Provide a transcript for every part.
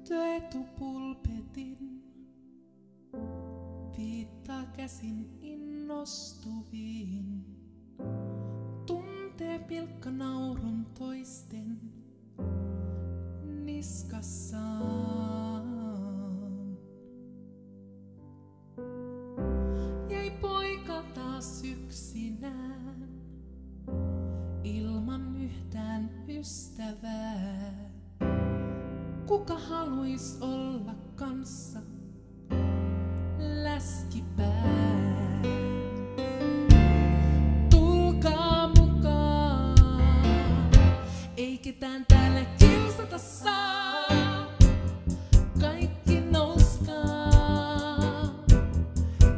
Työetupulpetin viittaa käsin innostuviin. Tuntee pilkka naurun toisten niskassaan. Jäi poika taas yksinään ilman yhtään ystävää. Kuka haluis olla kanssa läskipää? Tulkaa mukaan, ei ketään täällä kiusata saa. Kaikki nouskaa,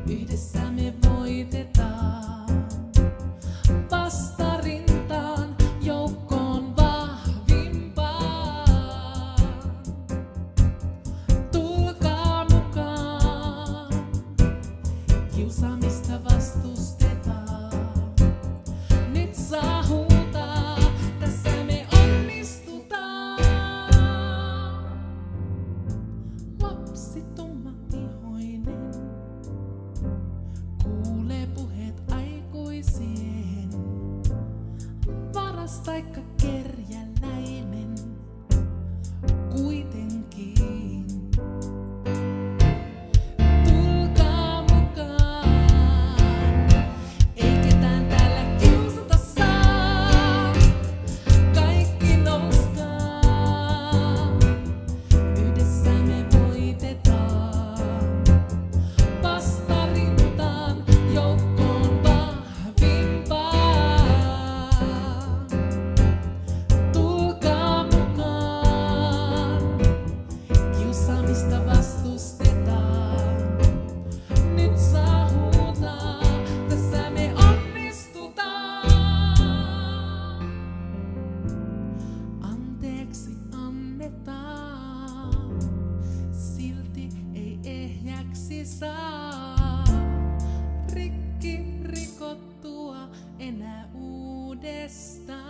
yhdessä me voitetaan. Vastarintaan, joukkoon vahvimpaan. Tulkaa mukaan, kiusaamista vastustetaan. Nyt saa huutaa, tässä me onnistutaan. Lapsi tummaihoinen kuulee puheet aikuisien. Varas taikka kerjäläinen kuitenkin. Tulkaa mukaan, ei ketään täällä kiusata saa. Kaikki nouskaa, yhdessä me voitetaan. Vastarintaan, joukkoon vahvimpaan. Tulkaa mukaan, kiusaamista vastustetaan. Nyt saa huutaa, tässä me onnistutaan. Anteeksi annetaan, silti ei ehjäksi saa. Rikki rikottua enää uudestaan.